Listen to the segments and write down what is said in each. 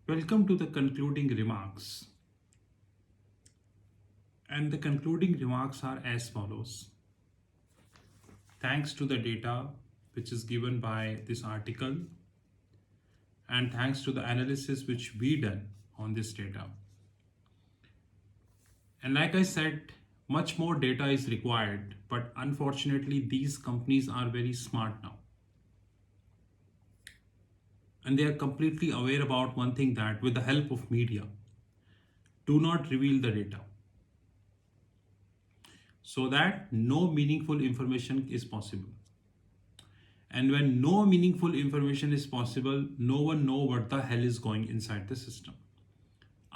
Welcome to the concluding remarks. And the concluding remarks are as follows. Thanks to the data which is given by this article, and thanks to the analysis which we done on this data. And like I said, much more data is required, but unfortunately, these companies are very smart now. And they are completely aware about one thing, that with the help of media, do not reveal the data so that no meaningful information is possible. And when no meaningful information is possible, no one know what the hell is going inside the system.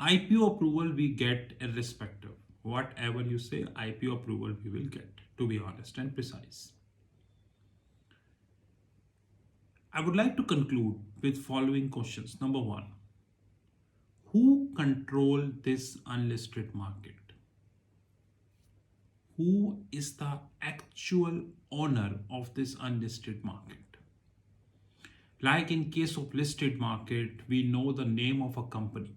IPO approval we get irrespective. Whatever you say, IPO approval we will get, to be honest and precise. I would like to conclude with following questions. Number one, who control this unlisted market? Who is the actual owner of this unlisted market? Like in case of listed market, we know the name of a company.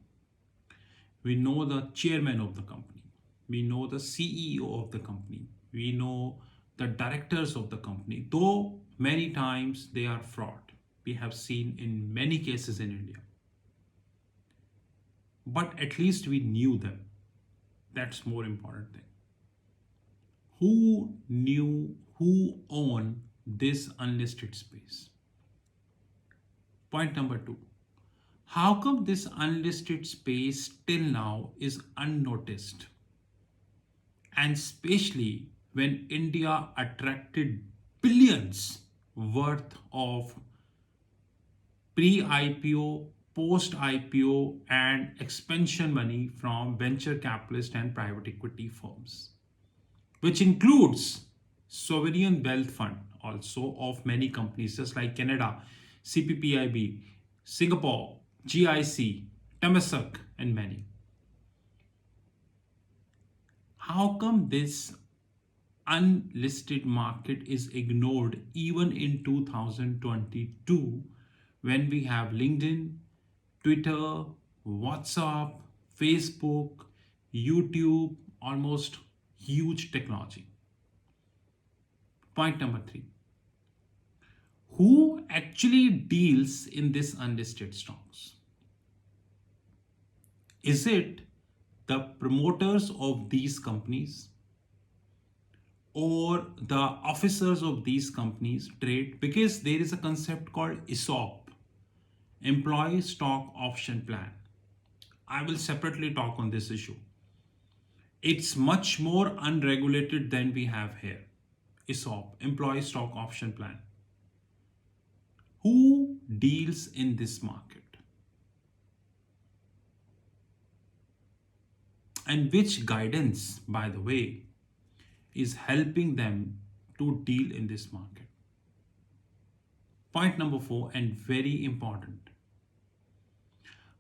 We know the chairman of the company. We know the CEO of the company. We know the directors of the company, though many times they are fraud. We have seen in many cases in India. But at least we knew them. That's more important thing. Who knew, who owned this unlisted space? Point number two. How come this unlisted space till now is unnoticed? And especially when India attracted billions worth of pre-IPO, post-IPO and expansion money from venture capitalist and private equity firms, which includes sovereign wealth fund also of many companies just like Canada, CPPIB, Singapore, GIC, Temasek and many. How come this unlisted market is ignored even in 2022 when we have LinkedIn, Twitter, WhatsApp, Facebook, YouTube, almost huge technology? Point number three. Who actually deals in this unlisted stocks? Is it the promoters of these companies or the officers of these companies trade? Because there is a concept called ESOP, Employee Stock Option Plan. I will separately talk on this issue. It's much more unregulated than we have here. ESOP, Employee Stock Option Plan. Who deals in this market? And which guidance, by the way, is helping them to deal in this market? Point number four, and very important.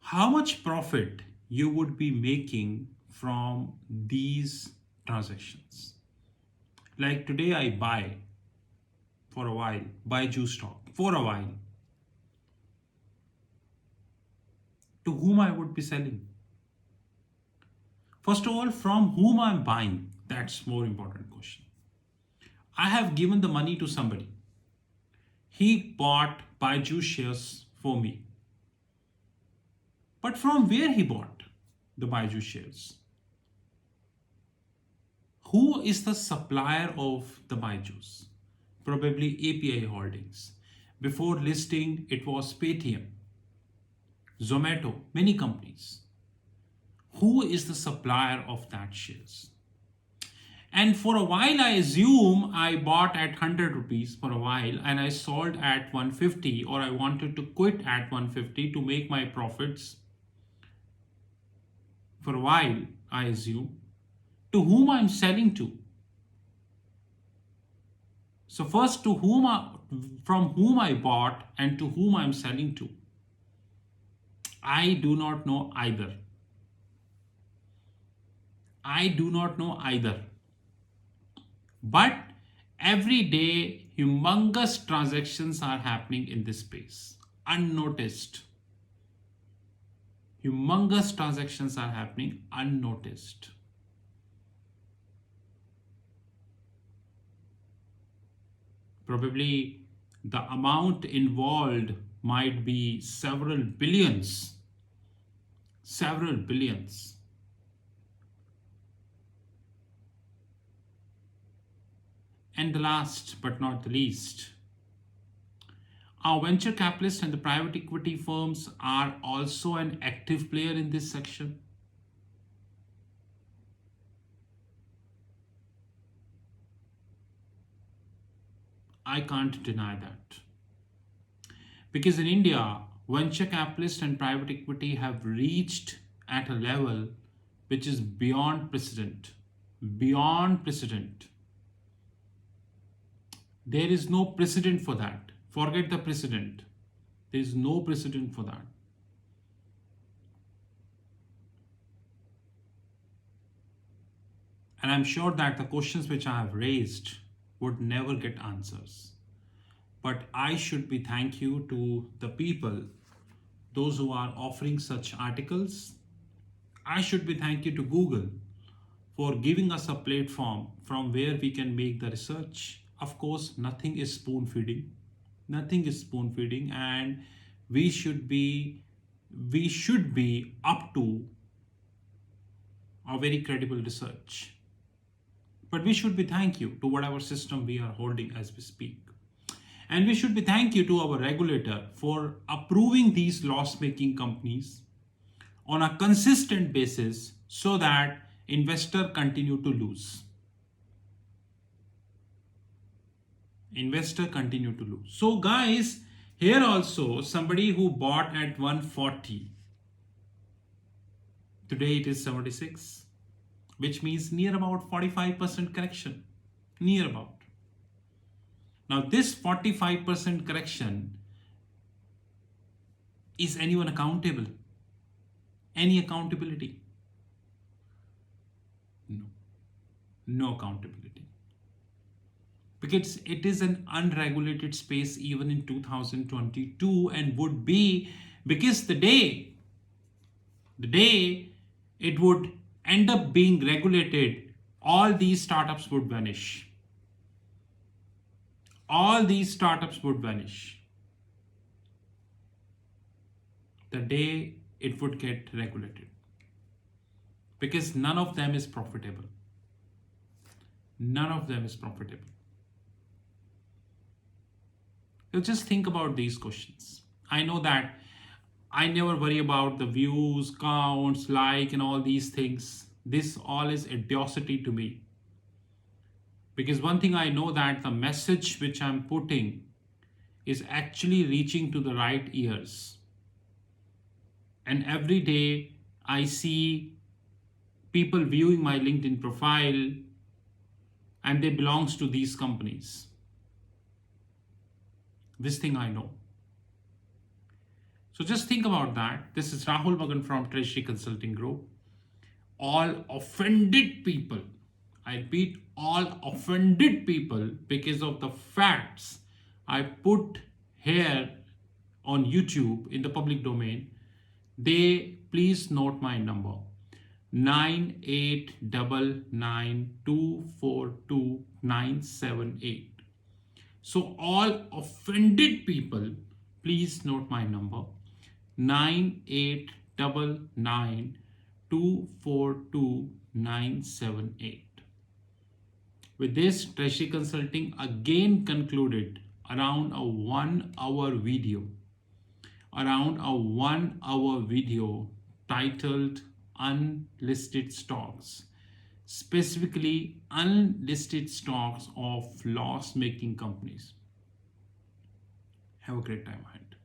How much profit you would be making from these transactions? Like today I buy for a while, buy juice stock for a while. To whom I would be selling? First of all, from whom I'm buying? That's more important question. I have given the money to somebody. He bought Baiju's shares for me. But from where he bought the Baiju's shares? Who is the supplier of the Baiju's? Probably API Holdings. Before listing, it was Paytm, Zomato, many companies. Who is the supplier of that shares? And for a while, I assume I bought at 100 rupees for a while and I sold at 150, or I wanted to quit at 150 to make my profits. For a while, I assume. To whom I'm selling to? So first, from whom I bought and to whom I'm selling to? I do not know either. I do not know either. But every day, humongous transactions are happening in this space, unnoticed. Humongous transactions are happening unnoticed. Probably the amount involved might be several billions. Several billions. And the last but not the least, our venture capitalists and the private equity firms are also an active player in this section. I can't deny that. Because in India, venture capitalists and private equity have reached at a level which is beyond precedent. Beyond precedent. There is no precedent for that. Forget the precedent. There is no precedent for that. And I'm sure that the questions which I have raised would never get answers. But I should be thank you to the people, those who are offering such articles. I should be thank you to Google for giving us a platform from where we can make the research. Of course, nothing is spoon feeding. Nothing is spoon feeding, and we should be up to a very credible research. But we should be thank you to whatever system we are holding as we speak. And we should be thank you to our regulator for approving these loss-making companies on a consistent basis so that investors continue to lose. Investor continue to lose. So guys, here also somebody who bought at 140, today it is 76, which means near about 45% correction. Near about. Now this 45% correction, is anyone accountable? Any accountability? No. No accountability. Because it is an unregulated space even in 2022, and would be, because the day it would end up being regulated, all these startups would vanish. All these startups would vanish. The day it would get regulated. Because none of them is profitable. None of them is profitable. You just think about these questions. I know that I never worry about the views, counts, like, and all these things. This all is idiocy to me. Because one thing I know, that the message which I'm putting is actually reaching to the right ears. And every day I see people viewing my LinkedIn profile and they belongs to these companies. This thing I know. So just think about that. This is Rahul Magan from Treasury Consulting Group. All offended people, I repeat, all offended people because of the facts I put here on YouTube in the public domain, they please note my number 9899242978. So all offended people, please note my number 9899242978. With this, Treasury Consulting again concluded around a 1 hour video titled Unlisted Stocks, specifically unlisted stocks of loss-making companies. Have a great time ahead.